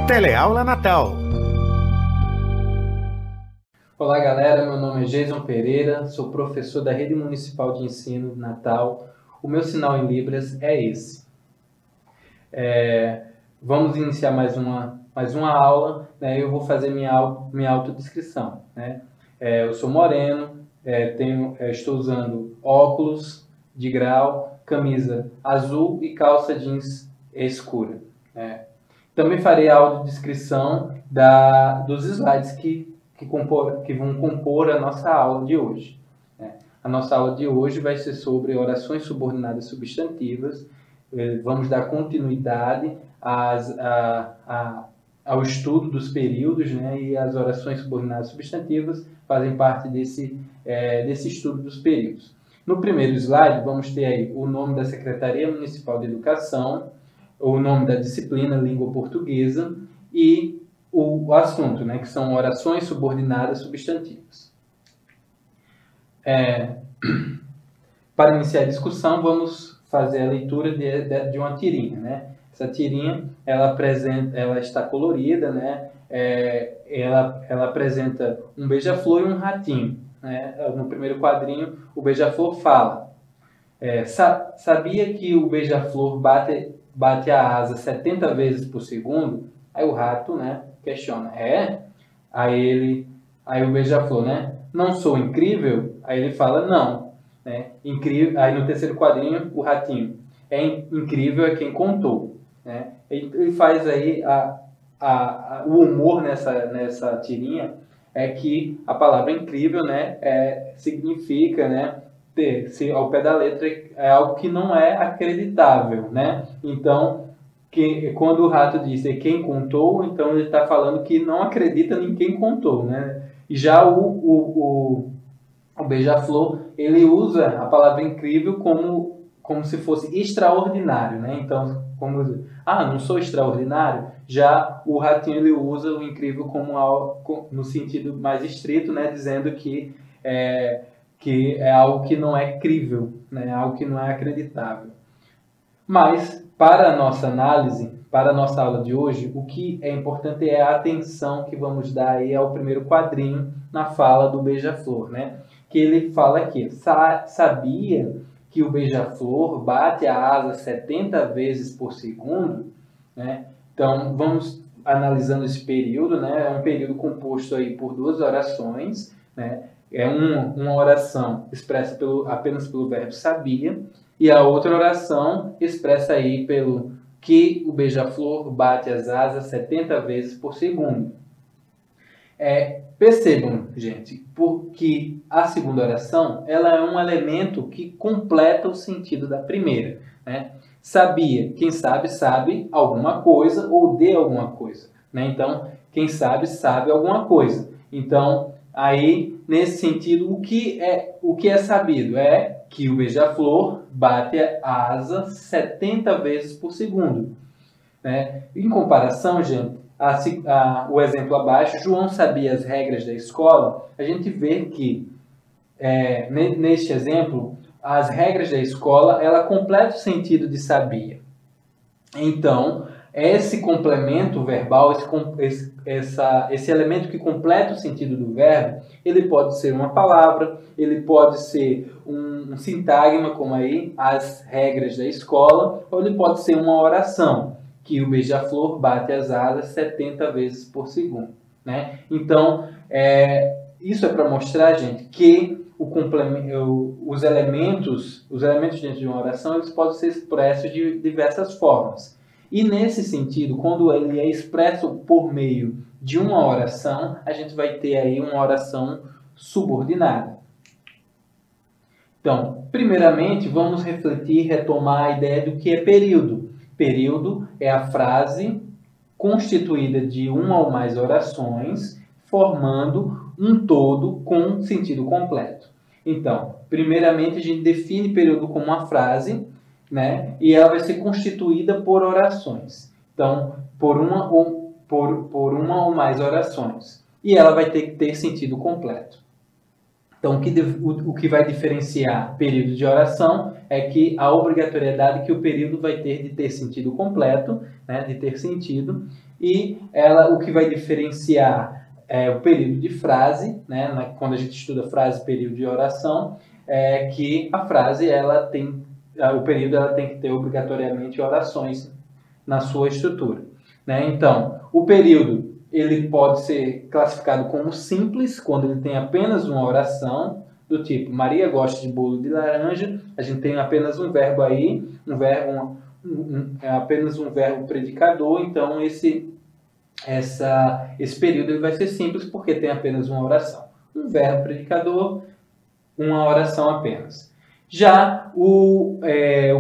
Teleaula Natal. Olá galera, meu nome é Jason Pereira, sou professor da Rede Municipal de Ensino Natal. O meu sinal em Libras é esse. Vamos iniciar mais uma aula, né? Eu vou fazer minha autodescrição, né? Eu sou moreno, estou usando óculos de grau, camisa azul e calça jeans escura, né? Também farei a audiodescrição dos slides que vão compor a nossa aula de hoje, né? A nossa aula de hoje vai ser sobre orações subordinadas substantivas. Vamos dar continuidade ao estudo dos períodos, né? E as orações subordinadas substantivas fazem parte desse estudo dos períodos. No primeiro slide, vamos ter aí o nome da Secretaria Municipal de Educação, o nome da disciplina, língua portuguesa, e o assunto, né, que são orações subordinadas substantivas. Para iniciar a discussão, vamos fazer a leitura de uma tirinha, né? Essa tirinha, ela está colorida, né? Ela apresenta um beija-flor e um ratinho, né? No primeiro quadrinho, o beija-flor fala: sabia que o beija-flor bate a asa 70 vezes por segundo? Aí o rato, né, questiona: Aí o beija-flor, né? Não sou incrível? Aí ele fala: não. Né? Incrível. Aí no terceiro quadrinho, o ratinho: incrível é quem contou. Né? Ele faz aí o humor nessa tirinha é que a palavra incrível, né, significa, né, ao pé da letra, é algo que não é acreditável, né? Então, quando o rato diz quem contou, então ele está falando que não acredita em quem contou, né? E já o beija-flor, ele usa a palavra incrível como se fosse extraordinário, né? Então, não sou extraordinário. Já o ratinho, ele usa o incrível como algo, no sentido mais estrito, né? Dizendo que é algo que não é crível, né? Algo que não é acreditável. Mas, para a nossa análise, para a nossa aula de hoje, o que é importante é a atenção que vamos dar aí ao primeiro quadrinho na fala do beija-flor, né? Que ele fala aqui: sabia que o beija-flor bate a asa 70 vezes por segundo? Né? Então, vamos analisando esse período, né? É um período composto aí por duas orações, né? É uma oração expressa apenas pelo verbo sabia, e a outra oração expressa aí pelo que o beija-flor bate as asas 70 vezes por segundo. Percebam, gente, porque a segunda oração, ela é um elemento que completa o sentido da primeira, né? Sabia, quem sabe alguma coisa ou de alguma coisa, né? Então, quem sabe alguma coisa. Então, aí, nesse sentido, o que é sabido? É que o beija-flor bate a asa 70 vezes por segundo, né? Em comparação, gente, o exemplo abaixo, João sabia as regras da escola. A gente vê que, neste exemplo, as regras da escola, ela completa o sentido de sabia. Então, esse complemento verbal, esse elemento que completa o sentido do verbo, ele pode ser uma palavra, ele pode ser um sintagma, como aí, as regras da escola, ou ele pode ser uma oração, que o beija-flor bate as asas 70 vezes por segundo, né? Então, isso é para mostrar, gente, que os elementos dentro de uma oração, eles podem ser expressos de diversas formas. E nesse sentido, quando ele é expresso por meio de uma oração, a gente vai ter aí uma oração subordinada. Então, primeiramente, vamos refletir e retomar a ideia do que é período. Período é a frase constituída de uma ou mais orações, formando um todo com sentido completo. Então, primeiramente, a gente define período como uma frase, né? E ela vai ser constituída por orações. Então, por uma ou mais orações. E ela vai ter que ter sentido completo. Então, o que vai diferenciar período de oração é que a obrigatoriedade que o período vai ter de ter sentido completo, né, de ter sentido, e o que vai diferenciar o período de frase, né, quando a gente estuda frase e período de oração, é que a frase, o período ela tem que ter obrigatoriamente orações na sua estrutura, né? Então, o período ele pode ser classificado como simples, quando ele tem apenas uma oração, do tipo, Maria gosta de bolo de laranja, a gente tem apenas um verbo aí, apenas um verbo predicador, então esse período ele vai ser simples porque tem apenas uma oração. Um verbo predicador, uma oração apenas. Já o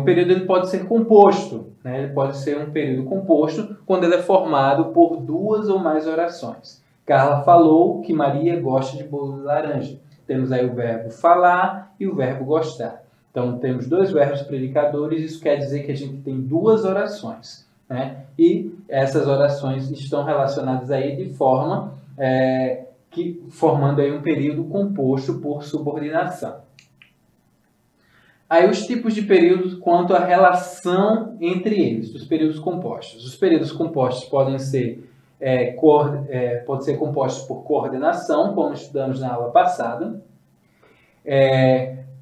período ele pode ser composto, né? Ele pode ser um período composto quando ele é formado por duas ou mais orações. Carla falou que Maria gosta de bolo de laranja. Temos aí o verbo falar e o verbo gostar. Então, temos dois verbos predicadores, isso quer dizer que a gente tem duas orações, né? E essas orações estão relacionadas aí de forma formando aí um período composto por subordinação. Aí os tipos de períodos quanto à relação entre eles, os períodos compostos. Os períodos compostos podem ser compostos por coordenação, como estudamos na aula passada,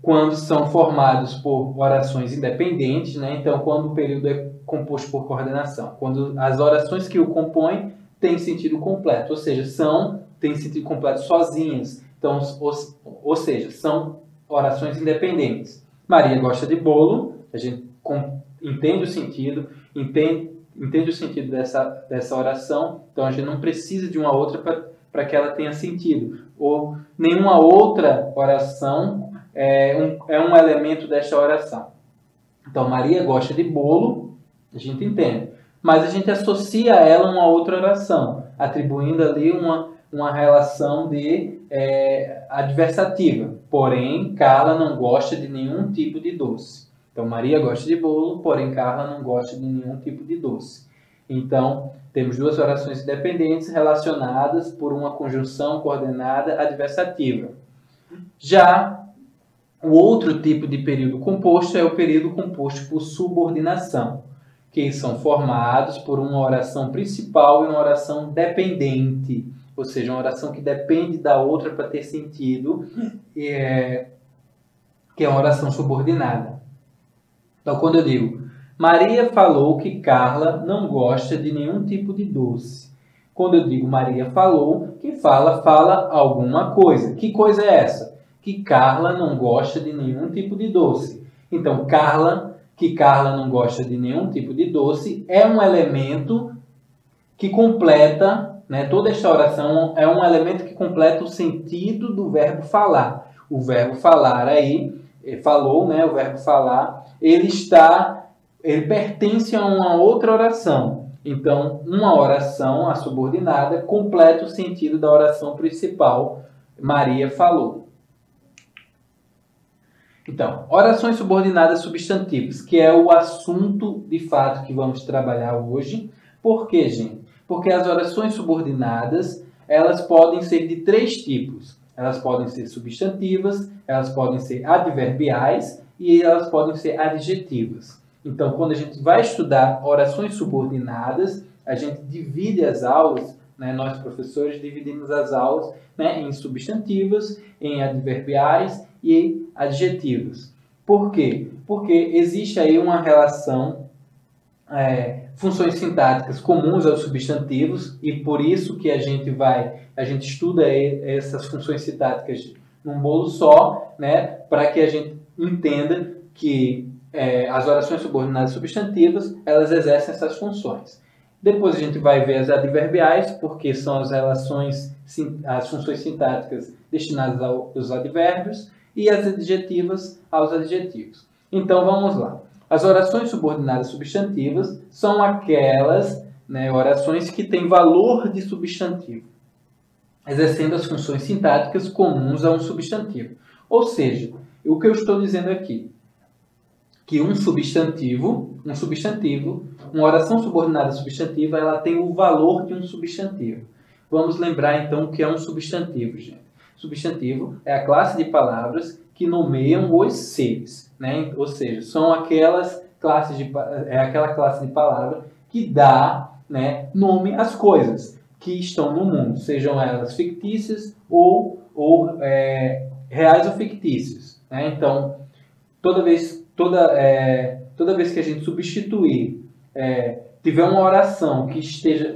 quando são formados por orações independentes, né? Então, quando o período é composto por coordenação, quando as orações que o compõem têm sentido completo, ou seja, têm sentido completo sozinhas, então, ou seja, são orações independentes. Maria gosta de bolo, a gente entende o sentido, entende o sentido dessa oração, então a gente não precisa de uma outra para que ela tenha sentido. Ou nenhuma outra oração é um elemento desta oração. Então, Maria gosta de bolo, a gente entende, mas a gente associa a ela uma outra oração, atribuindo ali uma relação de adversativa. Porém, Carla não gosta de nenhum tipo de doce. Então, Maria gosta de bolo, porém, Carla não gosta de nenhum tipo de doce. Então, temos duas orações independentes relacionadas por uma conjunção coordenada adversativa. Já o outro tipo de período composto é o período composto por subordinação, que são formados por uma oração principal e uma oração dependente, ou seja, uma oração que depende da outra para ter sentido, que é uma oração subordinada. Então, quando eu digo, Maria falou que Carla não gosta de nenhum tipo de doce. Quando eu digo Maria falou, que fala alguma coisa. Que coisa é essa? Que Carla não gosta de nenhum tipo de doce. Então, que Carla não gosta de nenhum tipo de doce é um elemento que completa, né, toda esta oração é um elemento que completa o sentido do verbo falar. O verbo falar aí, falou, né, o verbo falar, ele pertence a uma outra oração. Então, uma oração, a subordinada, completa o sentido da oração principal, Maria falou. Então, orações subordinadas substantivas, que é o assunto de fato que vamos trabalhar hoje. Por quê, gente? Porque as orações subordinadas, elas podem ser de três tipos. Elas podem ser substantivas, elas podem ser adverbiais e elas podem ser adjetivas. Então, quando a gente vai estudar orações subordinadas, a gente divide as aulas, né? Nós, professores, dividimos as aulas, né, em substantivas, em adverbiais e em adjetivas. Por quê? Porque existe aí uma relação, funções sintáticas comuns aos substantivos, e por isso que a gente estuda essas funções sintáticas num bolo só, né, para que a gente entenda que as orações subordinadas substantivas, elas exercem essas funções. Depois a gente vai ver as adverbiais, porque são as funções sintáticas destinadas aos advérbios, e as adjetivas aos adjetivos. Então, vamos lá. As orações subordinadas substantivas são aquelas, né, orações que têm valor de substantivo, exercendo as funções sintáticas comuns a um substantivo. Ou seja, o que eu estou dizendo aqui? Que uma oração subordinada substantiva, ela tem o valor de um substantivo. Vamos lembrar, então, o que é um substantivo, gente. Substantivo é a classe de palavras que nomeiam os seres, né? Ou seja, são aquela classe de palavra que dá, né, nome às coisas que estão no mundo, sejam elas fictícias ou reais ou fictícias, né? Então, toda vez que a gente substituir, tiver uma oração que esteja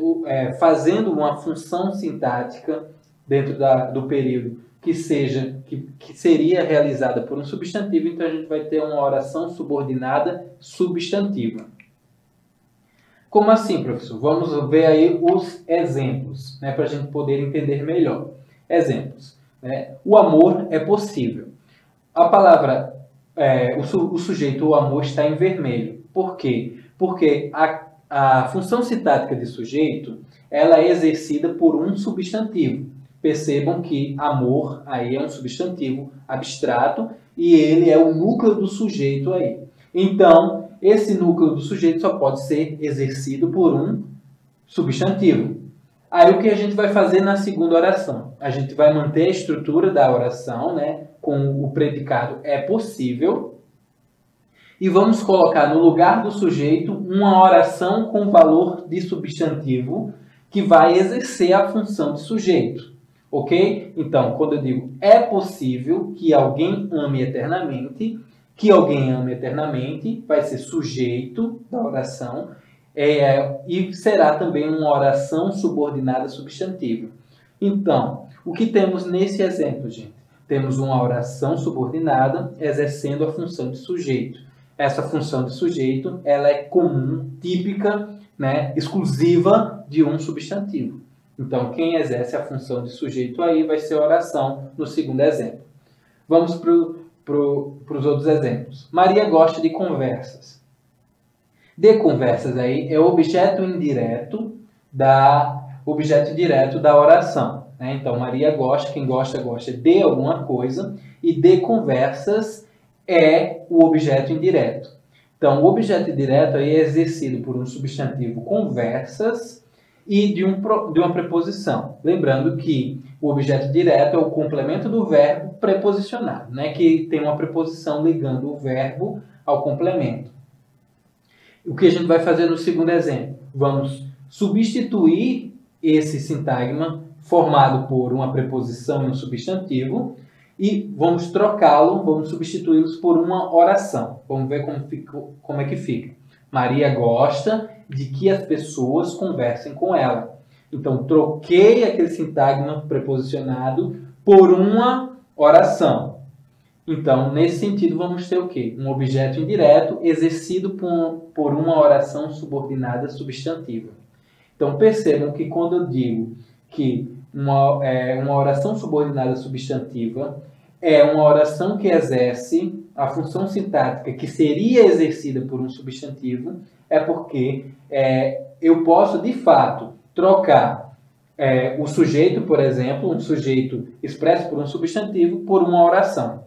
fazendo uma função sintática dentro do período que seria realizada por um substantivo, então a gente vai ter uma oração subordinada substantiva. Como assim, professor? Vamos ver aí os exemplos, né, para a gente poder entender melhor. Exemplos. Né? O amor é possível. A palavra, o sujeito, o amor, está em vermelho. Por quê? Porque a função sintática de sujeito, ela é exercida por um substantivo. Percebam que amor aí é um substantivo abstrato e ele é o núcleo do sujeito aí. Então, esse núcleo do sujeito só pode ser exercido por um substantivo. Aí o que a gente vai fazer na segunda oração? A gente vai manter a estrutura da oração, né, com o predicado é possível, e vamos colocar no lugar do sujeito uma oração com valor de substantivo que vai exercer a função de sujeito. Ok? Então, quando eu digo é possível que alguém ame eternamente, que alguém ame eternamente vai ser sujeito da oração e será também uma oração subordinada substantiva. Então, o que temos nesse exemplo, gente? Temos uma oração subordinada exercendo a função de sujeito. Essa função de sujeito ela é comum, típica, né, exclusiva de um substantivo. Então, quem exerce a função de sujeito aí vai ser a oração no segundo exemplo. Vamos para os outros exemplos. Maria gosta de conversas. De conversas aí é o objeto indireto da oração. Né? Então, Maria gosta, quem gosta, gosta de alguma coisa. E de conversas é o objeto indireto. Então, o objeto indireto aí é exercido por um substantivo conversas e de uma preposição. Lembrando que o objeto direto é o complemento do verbo preposicionado, né? Que tem uma preposição ligando o verbo ao complemento. O que a gente vai fazer no segundo exemplo? Vamos substituir esse sintagma formado por uma preposição e um substantivo e vamos trocá-lo, vamos substituí-los por uma oração. Vamos ver como é que fica. Maria gosta de que as pessoas conversem com ela. Então, troquei aquele sintagma preposicionado por uma oração. Então, nesse sentido, vamos ter o quê? Um objeto indireto exercido por uma oração subordinada substantiva. Então, percebam que quando eu digo que uma oração subordinada substantiva é uma oração que exerce a função sintática que seria exercida por um substantivo, é porque eu posso, de fato, trocar o sujeito, por exemplo, um sujeito expresso por um substantivo, por uma oração,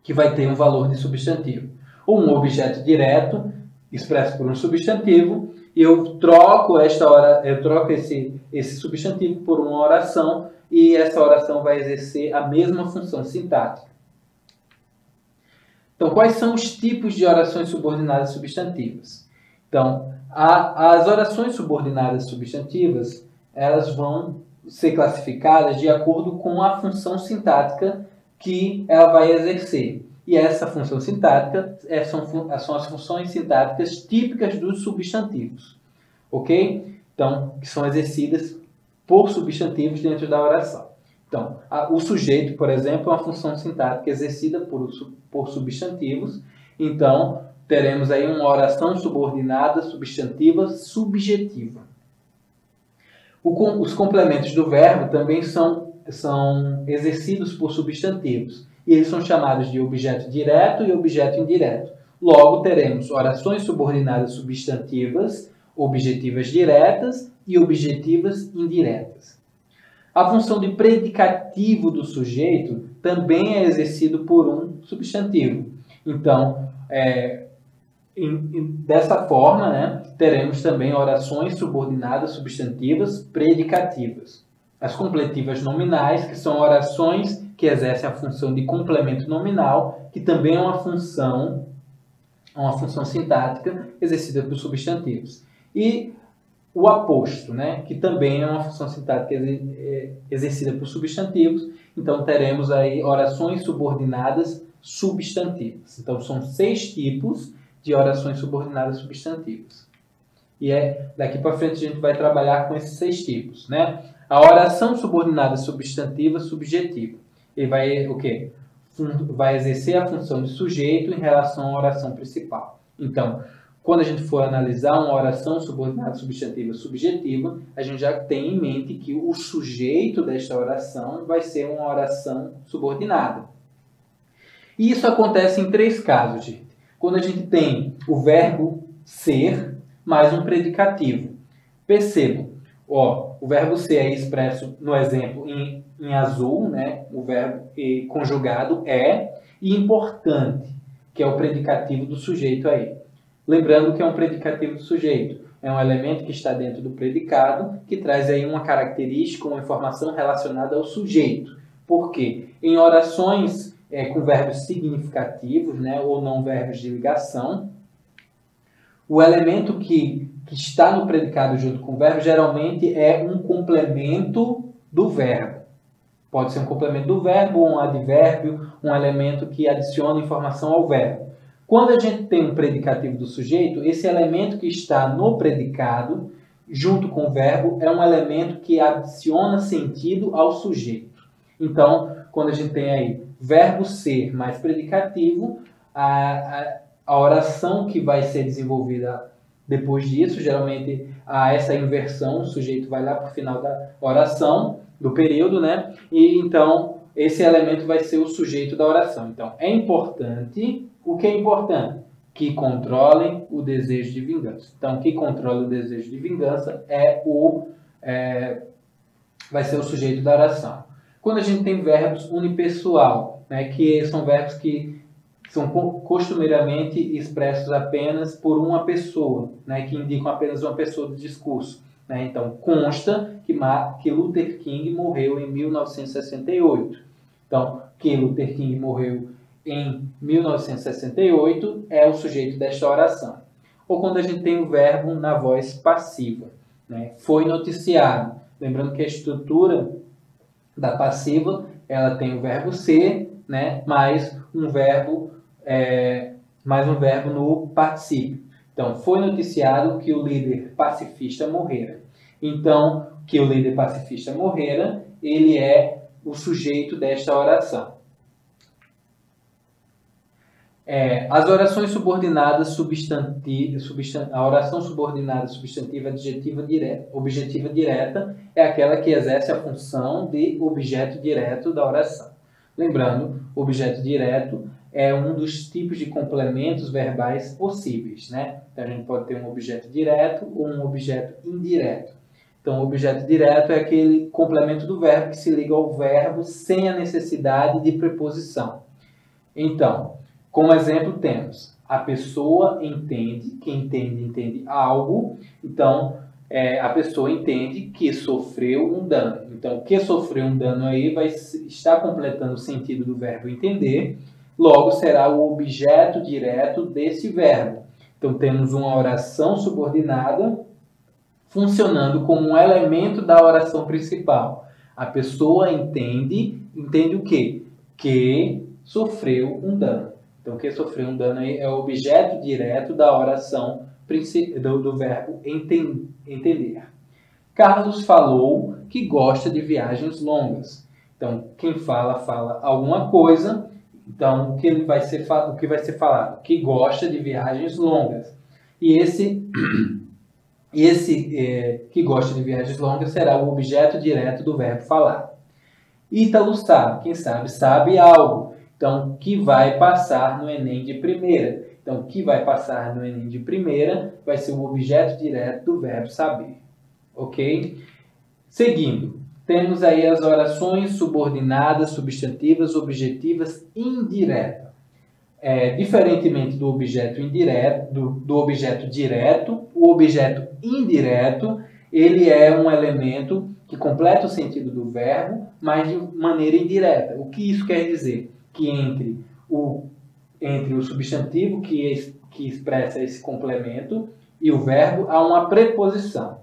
que vai ter um valor de substantivo. Ou um objeto direto, expresso por um substantivo, e eu troco esse substantivo por uma oração, e essa oração vai exercer a mesma função sintática. Então, quais são os tipos de orações subordinadas substantivas? Então, as orações subordinadas substantivas, elas vão ser classificadas de acordo com a função sintática que ela vai exercer. E essa função sintática são as funções sintáticas típicas dos substantivos. Ok? Então, que são exercidas por substantivos dentro da oração. Então, o sujeito, por exemplo, é uma função sintática exercida por substantivos. Então, teremos aí uma oração subordinada substantiva subjetiva. Os complementos do verbo também são exercidos por substantivos. E eles são chamados de objeto direto e objeto indireto. Logo, teremos orações subordinadas substantivas, objetivas diretas e objetivas indiretas. A função de predicativo do sujeito também é exercido por um substantivo. Então, dessa forma, né, teremos também orações subordinadas substantivas predicativas. as completivas nominais, que são orações que exercem a função de complemento nominal, que também é uma função sintática exercida por substantivos. E o aposto, né, que também é uma função sintática exercida por substantivos. Então, teremos aí orações subordinadas substantivas. Então, são 6 tipos de orações subordinadas substantivas. E daqui para frente a gente vai trabalhar com esses 6 tipos, né? A oração subordinada substantiva subjetiva. Ele vai o quê? Vai exercer a função de sujeito em relação à oração principal. Então, quando a gente for analisar uma oração subordinada substantiva subjetiva, a gente já tem em mente que o sujeito desta oração vai ser uma oração subordinada. E isso acontece em 3 casos, gente. Quando a gente tem o verbo ser mais um predicativo. Percebam, o verbo ser é expresso no exemplo em azul, né? O verbo conjugado é, e importante, que é o predicativo do sujeito aí. Lembrando que é um predicativo do sujeito. É um elemento que está dentro do predicado, que traz aí uma característica, uma informação relacionada ao sujeito. Por quê? Em orações com verbos significativos, né, ou não verbos de ligação, o elemento que está no predicado junto com o verbo geralmente é um complemento do verbo. Pode ser um complemento do verbo, um advérbio, um elemento que adiciona informação ao verbo. Quando a gente tem um predicativo do sujeito, esse elemento que está no predicado, junto com o verbo, é um elemento que adiciona sentido ao sujeito. Então, quando a gente tem aí verbo ser mais predicativo, a oração que vai ser desenvolvida depois disso, geralmente há essa inversão, o sujeito vai lá para o final da oração, do período, né? E então, esse elemento vai ser o sujeito da oração. Então, é importante. O que é importante? Que controlem o desejo de vingança. Então, que controla o desejo de vingança vai ser o sujeito da oração. Quando a gente tem verbos unipessoal, né, que são verbos que são costumeiramente expressos apenas por uma pessoa, né, que indicam apenas uma pessoa do discurso. Né? Então, consta que Luther King morreu em 1968. Então, que Luther King morreu em 1968 é o sujeito desta oração. Ou quando a gente tem o verbo na voz passiva, né? Foi noticiado. Lembrando que a estrutura da passiva, ela tem o verbo ser, né? mais um verbo no particípio. Então, foi noticiado que o líder pacifista morrera. Então, que o líder pacifista morrera, ele é o sujeito desta oração. As orações subordinadas substantiva, a oração subordinada substantiva objetiva direta é aquela que exerce a função de objeto direto da oração. Lembrando, objeto direto é um dos tipos de complementos verbais possíveis, né? Então, a gente pode ter um objeto direto ou um objeto indireto. Então, o objeto direto é aquele complemento do verbo que se liga ao verbo sem a necessidade de preposição. Então, como exemplo, temos a pessoa entende, quem entende algo. Então, a pessoa entende que sofreu um dano. Então, que sofreu um dano aí vai estar completando o sentido do verbo entender. Logo, será o objeto direto desse verbo. Então, temos uma oração subordinada funcionando como um elemento da oração principal. A pessoa entende o quê? Que sofreu um dano. Então, que sofreu um dano aí é o objeto direto da oração do verbo entender. Carlos falou que gosta de viagens longas. Então, quem fala alguma coisa. Então, o que vai ser falado? Que gosta de viagens longas. E esse que gosta de viagens longas será o objeto direto do verbo falar. Ítalo sabe. Quem sabe algo. Então, que vai passar no Enem de primeira. Então, que vai passar no Enem de primeira vai ser o objeto direto do verbo saber. Ok? Seguindo, temos aí as orações subordinadas, substantivas, objetivas, indiretas. Diferentemente do objeto indireto, do objeto direto, o objeto indireto, ele é um elemento que completa o sentido do verbo, mas de maneira indireta. O que isso quer dizer? Que entre o substantivo que expressa esse complemento e o verbo há uma preposição,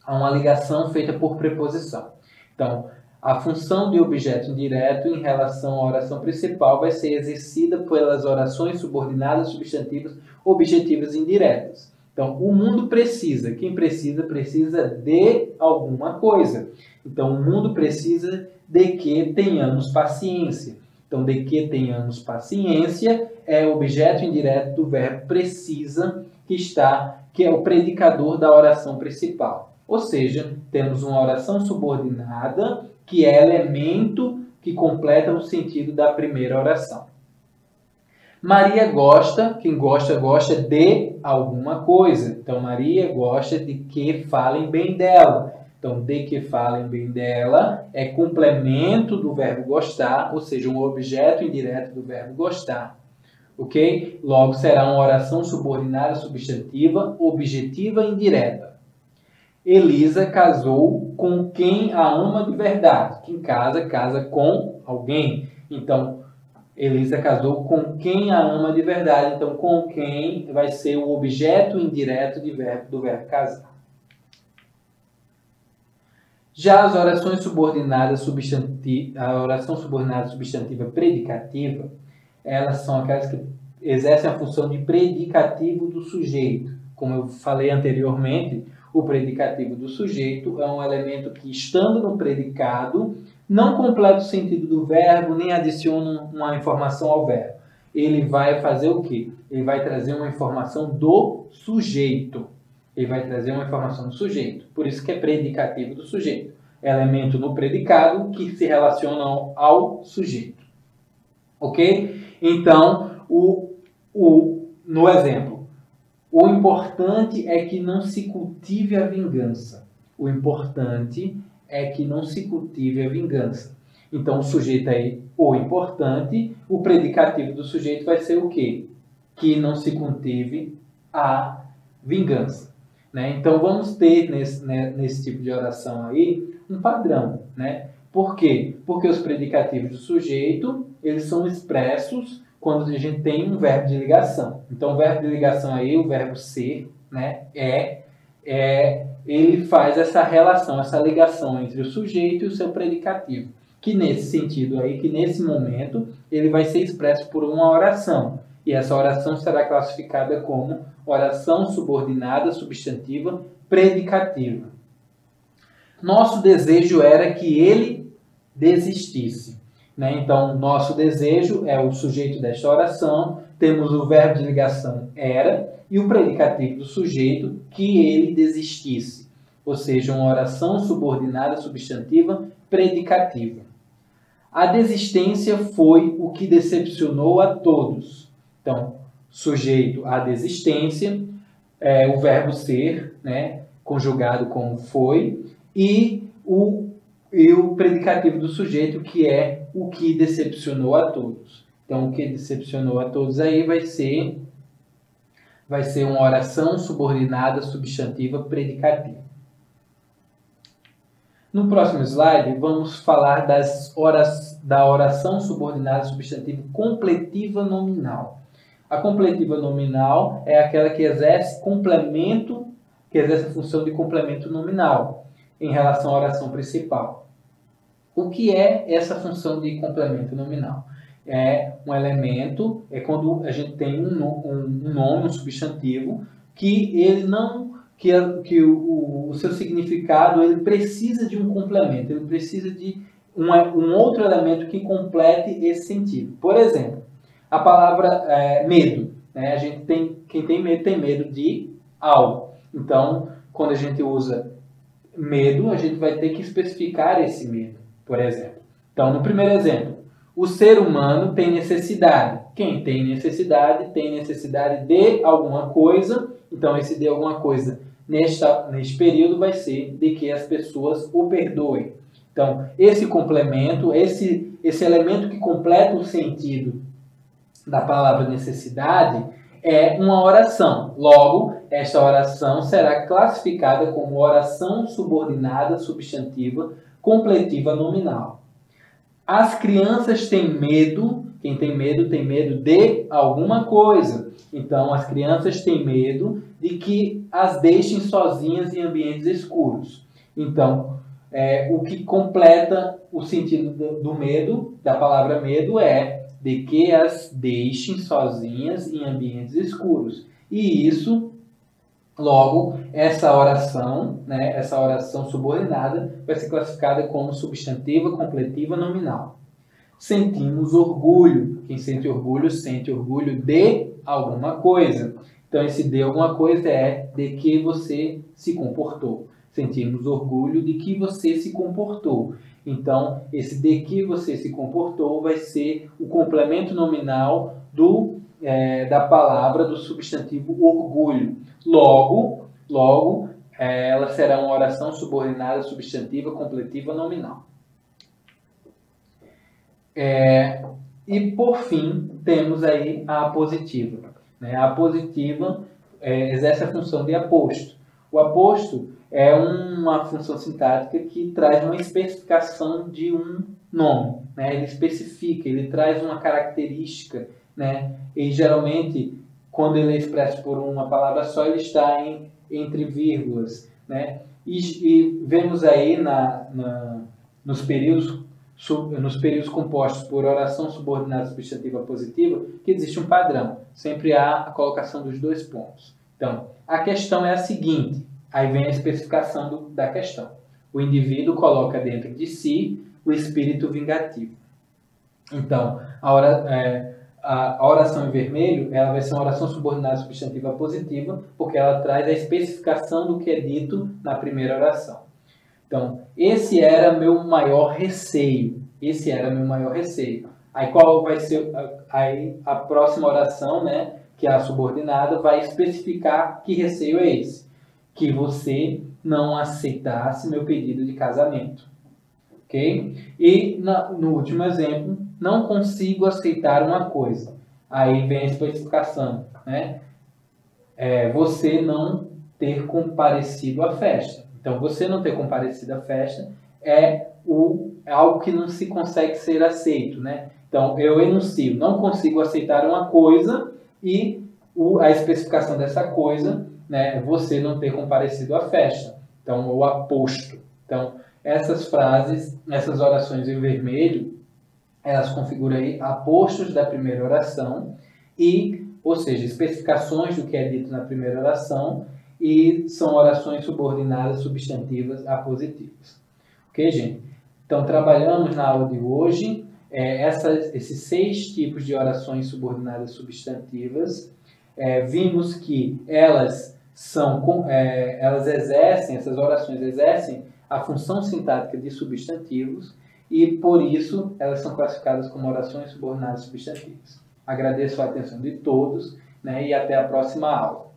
há uma ligação feita por preposição. Então, a função de objeto indireto em relação à oração principal vai ser exercida pelas orações subordinadas substantivas objetivas indiretas. Então, o mundo precisa. Quem precisa, precisa de alguma coisa. Então, o mundo precisa de que tenhamos paciência. Então, de que tenhamos paciência é o objeto indireto do verbo precisa, que é o predicador da oração principal. Ou seja, temos uma oração subordinada que é elemento que completa o sentido da primeira oração. Maria gosta, quem gosta, gosta de alguma coisa. Então, Maria gosta de que falem bem dela. Então, de que falem bem dela é complemento do verbo gostar, ou seja, um objeto indireto do verbo gostar. Ok? Logo, será uma oração subordinada substantiva, objetiva indireta. Elisa casou com quem a ama de verdade. Quem casa, casa com alguém. Então, Elisa casou com quem a ama de verdade. Então, com quem vai ser o objeto indireto do verbo casar. Já as orações subordinadas a oração subordinada substantiva predicativa, elas são aquelas que exercem a função de predicativo do sujeito. Como eu falei anteriormente, o predicativo do sujeito é um elemento que, estando no predicado, não completa o sentido do verbo, nem adiciona uma informação ao verbo. Ele vai fazer o quê? Ele vai trazer uma informação do sujeito. Ele vai trazer uma informação do sujeito. Por isso que é predicativo do sujeito. Elemento no predicado que se relaciona ao sujeito. Ok? Então, no exemplo, o importante é que não se cultive a vingança. O importante é que não se cultive a vingança. Então, o sujeito aí, o importante, o predicativo do sujeito vai ser o quê? Que não se cultive a vingança. Né? Então, vamos ter nesse tipo de oração aí um padrão. Né? Por quê? Porque os predicativos do sujeito, eles são expressos quando a gente tem um verbo de ligação. Então, o verbo de ligação aí, o verbo ser, né, ele faz essa relação, essa ligação entre o sujeito e o seu predicativo. Que nesse sentido aí, que nesse momento, ele vai ser expresso por uma oração. E essa oração será classificada como oração subordinada substantiva predicativa. Nosso desejo era que ele desistisse. Né? Então, nosso desejo é o sujeito desta oração, temos o verbo de ligação era e o predicativo do sujeito que ele desistisse. Ou seja, uma oração subordinada substantiva predicativa. A desistência foi o que decepcionou a todos. Então, sujeito a desistência, o verbo ser, né, conjugado como foi, e o predicativo do sujeito, que é o que decepcionou a todos. Então, o que decepcionou a todos aí vai ser uma oração subordinada substantiva predicativa. No próximo slide, vamos falar da oração subordinada substantiva completiva nominal. A completiva nominal é aquela que exerce a função de complemento nominal em relação à oração principal. O que é essa função de complemento nominal? É um elemento, é quando a gente tem um nome, um substantivo, que ele não, que o seu significado ele precisa de um complemento, ele precisa de um outro elemento que complete esse sentido. Por exemplo, a palavra medo. Né? Quem tem medo de algo. Então, quando a gente usa medo, a gente vai ter que especificar esse medo, por exemplo. Então, no primeiro exemplo, o ser humano tem necessidade. Quem tem necessidade de alguma coisa. Então, esse de alguma coisa neste período vai ser de que as pessoas o perdoem. Então, esse complemento, esse elemento que completa o sentido da palavra necessidade é uma oração. Logo, esta oração será classificada como oração subordinada substantiva completiva nominal. As crianças têm medo, quem tem medo de alguma coisa. Então, as crianças têm medo de que as deixem sozinhas em ambientes escuros. Então, o que completa o sentido do medo, da palavra medo, é de que as deixem sozinhas em ambientes escuros. E isso, logo, essa oração, né, essa oração subordinada, vai ser classificada como substantiva completiva nominal. Sentimos orgulho. Quem sente orgulho de alguma coisa. Então, esse de alguma coisa é de que você se comportou. Sentimos orgulho de que você se comportou. Então, esse de que você se comportou vai ser o complemento nominal da palavra do substantivo orgulho. Logo, ela será uma oração subordinada substantiva completiva nominal. E, por fim, temos aí a apositiva. A apositiva exerce a função de aposto. O aposto é uma função sintática que traz uma especificação de um nome. Ele especifica, ele traz uma característica. E, geralmente, quando ele é expresso por uma palavra só, ele está entre vírgulas. E vemos aí nos períodos compostos por oração subordinada substantiva positiva, que existe um padrão. Sempre há a colocação dos dois pontos. Então, a questão é a seguinte, aí vem a especificação da questão. O indivíduo coloca dentro de si o espírito vingativo. Então, a oração em vermelho, ela vai ser uma oração subordinada substantiva positiva, porque ela traz a especificação do que é dito na primeira oração. Então, esse era meu maior receio. Aí qual vai ser a próxima oração, que é a subordinada, vai especificar que receio é esse. Que você não aceitasse meu pedido de casamento. Ok? E no último exemplo, não consigo aceitar uma coisa. Aí vem a especificação. Você não ter comparecido à festa. Então, você não ter comparecido à festa é algo que não se consegue ser aceito. Então, eu enuncio, não consigo aceitar uma coisa e a especificação dessa coisa, você não ter comparecido à festa. Então, o aposto. Então, essas frases, essas orações em vermelho, elas configuram aí apostos da primeira oração, ou seja, especificações do que é dito na primeira oração, e são orações subordinadas substantivas apositivas. Ok, gente? Então, trabalhamos na aula de hoje esses 6 tipos de orações subordinadas substantivas. Vimos que essas orações exercem a função sintática de substantivos e, por isso, elas são classificadas como orações subordinadas substantivas. Agradeço a atenção de todos, e até a próxima aula.